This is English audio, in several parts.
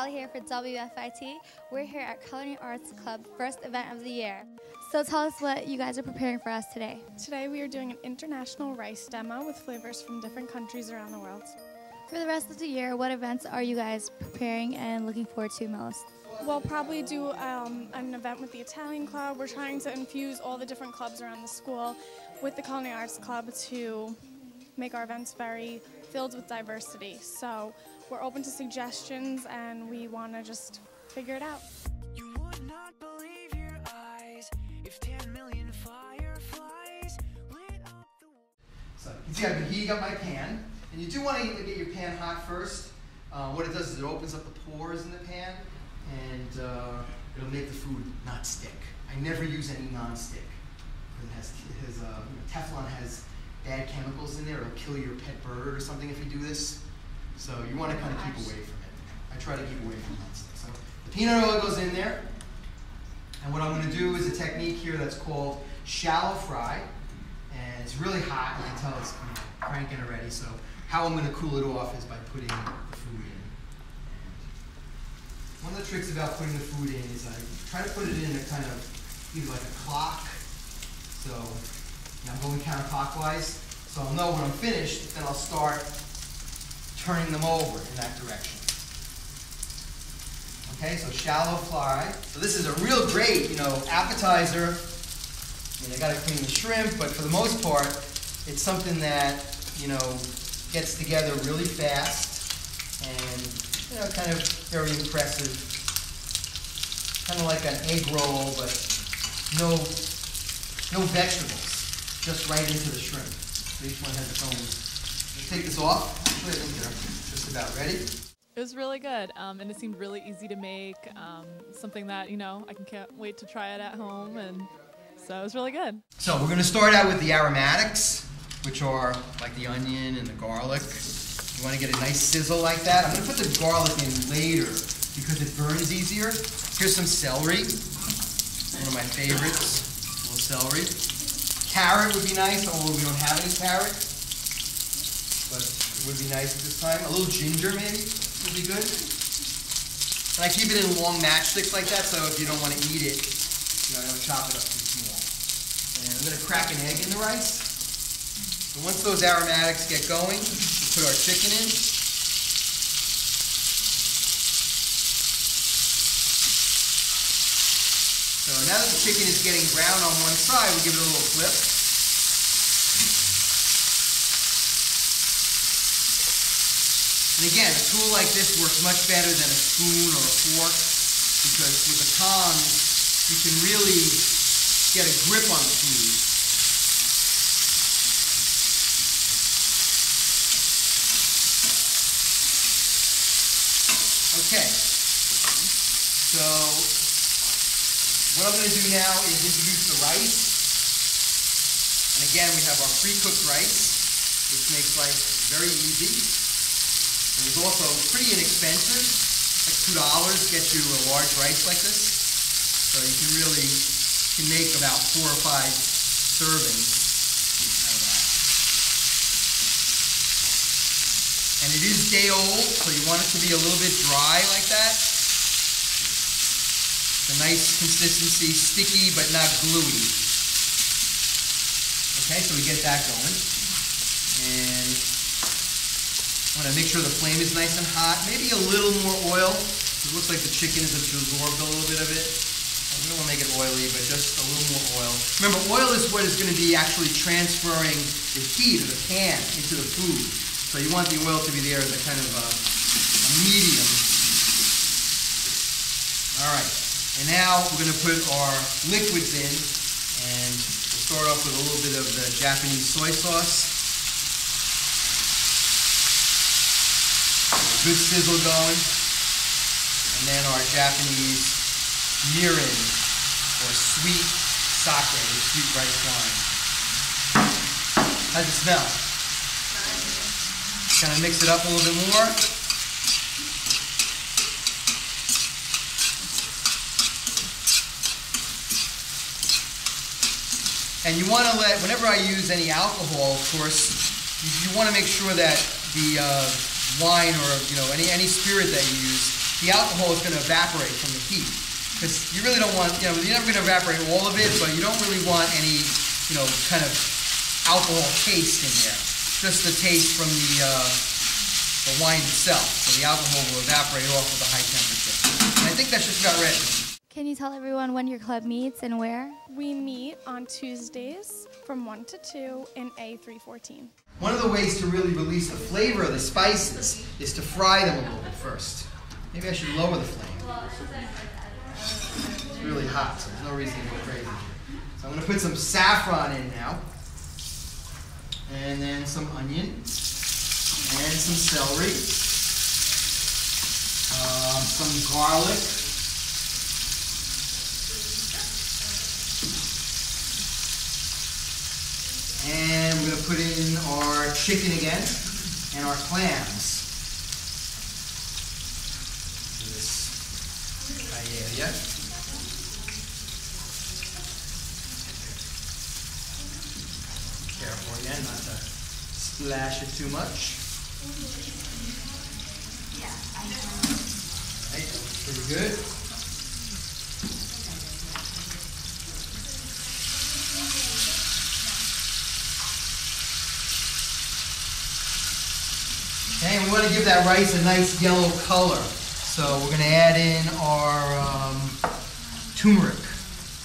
Komali here for WFIT. We're here at Culinary Club, first event of the year. So tell us what you guys are preparing for us today. Today we are doing an international rice demo with flavors from different countries around the world. For the rest of the year, what events are you guys preparing and looking forward to most? We'll probably do an event with the Italian Club. We're trying to infuse all the different clubs around the school with the Culinary Arts Club to make our events very filled with diversity. So we're open to suggestions and we want to just figure it out. You would not believe your eyes if 10 million fireflies lit up the world. So you can see I've been heating up my pan, and you do want to get your pan hot first. What it does is it opens up the pores in the pan, and it'll make the food not stick. I never use any non-stick because Teflon has bad chemicals in there. It'll kill your pet bird or something if you do this. So you want to kind of keep away from it. I try to keep away from non-stick. So the peanut oil goes in there, and what I'm going to do is a technique here that's called shallow fry, and it's really hot. You can tell it's cranking already. So how I'm going to cool it off is by putting the food in. And one of the tricks about putting the food in is I try to put it in a kind of either like a clock. So I'm going counterclockwise, so I'll know when I'm finished, then I'll start turning them over in that direction. Okay, so shallow fry. So this is a real great, appetizer. I mean, I got to clean the shrimp, but for the most part, it's something that, gets together really fast and, kind of very impressive. Kind of like an egg roll, but no vegetables. Just right into the shrimp. So each one has its own. Let's take this off. Actually, I think they're just about ready. It was really good, and it seemed really easy to make. Something that I can't wait to try it at home, and so it was really good. So we're going to start out with the aromatics, which are like the onion and the garlic. You want to get a nice sizzle like that. I'm going to put the garlic in later because it burns easier. Here's some celery, one of my favorites. A little celery. Carrot would be nice, although we don't have any carrot, but it would be nice at this time. A little ginger maybe would be good. And I keep it in long matchsticks like that, so if you don't want to eat it, I don't chop it up too small. And I'm going to crack an egg in the rice. So once those aromatics get going, we'll put our chicken in. So now that the chicken is getting brown on one side, we'll give it a little flip. And again, a tool like this works much better than a spoon or a fork because with the tongs, you can really get a grip on the food. Okay, so what I'm going to do now is introduce the rice. And again, we have our pre-cooked rice, which makes life very easy. And it's also pretty inexpensive. Like $2 gets you a large rice like this. So you can make about 4 or 5 servings out of that. And it is day old, so you want it to be a little bit dry like that. A nice consistency, sticky but not gluey. Okay, so we get that going. And I want to make sure the flame is nice and hot. Maybe a little more oil. It looks like the chicken has absorbed a little bit of it. We don't want to make it oily, but just a little more oil. Remember, oil is what is going to be actually transferring the heat of the pan into the food. So you want the oil to be there as a kind of a medium. All right. And now we're going to put our liquids in, and we'll start off with a little bit of the Japanese soy sauce. A good sizzle going. And then our Japanese mirin, or sweet sake, or sweet rice wine. How's it smell? Kind of mix it up a little bit more. And you want to whenever I use any alcohol, of course, you want to make sure that the wine or any spirit that you use the alcohol is going to evaporate from the heat. Because you really don't want, you're never going to evaporate all of it, but you don't really want any, kind of alcohol taste in there. Just the taste from the wine itself. So the alcohol will evaporate off with the high temperature. And I think that's just about ready. Can you tell everyone when your club meets and where? We meet on Tuesdays from 1 to 2 in A314. One of the ways to really release the flavor of the spices is to fry them a little bit first. Maybe I should lower the flame. It's really hot, so there's no reason to go crazy. So I'm going to put some saffron in now. And then some onion. And some celery. Some garlic. And we're going to put in our chicken again and our clams. This paella. Careful again, not to splash it too much. Alright, that looks pretty good. Okay, and we want to give that rice a nice yellow color. So we're going to add in our turmeric.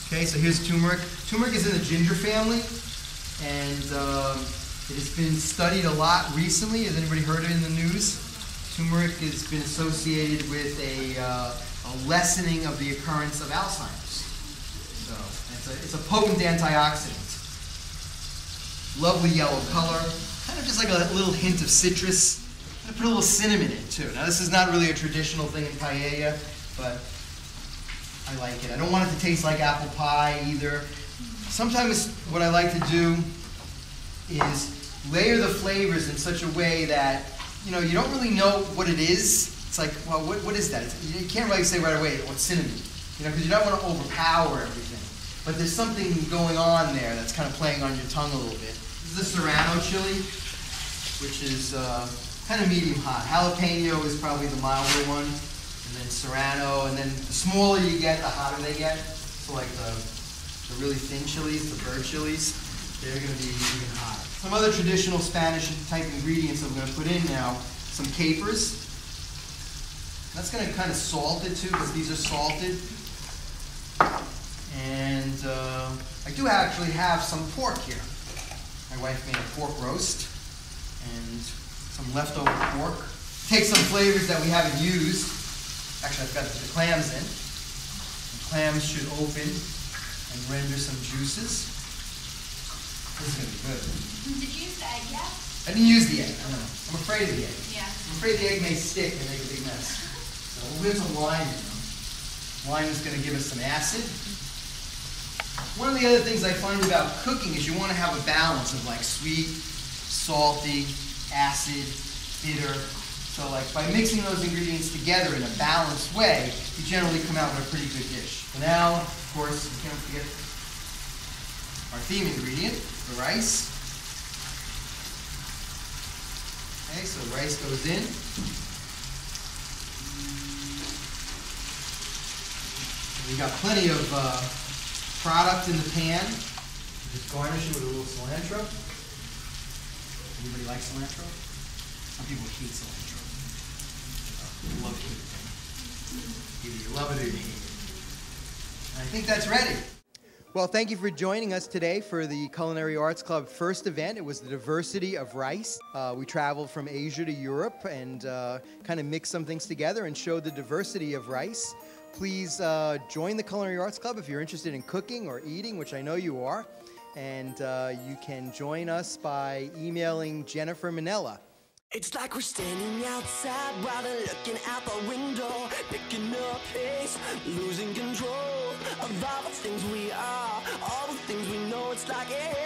Okay, so here's turmeric. Turmeric is in the ginger family, and it has been studied a lot recently. Has anybody heard of it in the news? Turmeric has been associated with a lessening of the occurrence of Alzheimer's. So it's a potent antioxidant. Lovely yellow color, kind of just like a little hint of citrus. I'm going to put a little cinnamon in too. Now this is not really a traditional thing in paella, but I like it. I don't want it to taste like apple pie either. Sometimes what I like to do is layer the flavors in such a way that, you don't really know what it is. It's like, well, what is that? You can't really say right away what's cinnamon, because you don't want to overpower everything. But there's something going on there that's kind of playing on your tongue a little bit. This is the Serrano chili, which is kind of medium hot. Jalapeno is probably the milder one, and then Serrano, and then the smaller you get, the hotter they get. So like the really thin chilies, the bird chilies, they're going to be even hotter. Some other traditional Spanish type ingredients I'm going to put in now. Some capers. That's going to kind of salt it too, because these are salted. And I do actually have some pork here. My wife made a pork roast and some leftover pork. Take some flavors that we haven't used. Actually, I've got to put the clams in. The clams should open and render some juices. This is going to be good. Did you use the egg yet? I didn't use the egg. No. I'm afraid of the egg. Yeah. I'm afraid the egg may stick and make a big mess. So we'll put some lime in them. Lime is going to give us some acid. One of the other things I find about cooking is you want to have a balance of like sweet, salty, acid, bitter. So like by mixing those ingredients together in a balanced way, you generally come out with a pretty good dish. So now, of course, we can't forget our theme ingredient, the rice. Okay, so the rice goes in. We got plenty of product in the pan. Just garnish it with a little cilantro. Anybody like cilantro? Some people hate cilantro. I love hate. Either you love it or you hate it. And I think that's ready. Well, thank you for joining us today for the Culinary Arts Club first event. It was the diversity of rice. We traveled from Asia to Europe and kind of mixed some things together and showed the diversity of rice. Please join the Culinary Arts Club if you're interested in cooking or eating, which I know you are. And you can join us by emailing Jennifer Minella. It's like we're standing outside while they're looking out the window, picking up pace, losing control of all the things we are, all the things we know. It's like, yeah.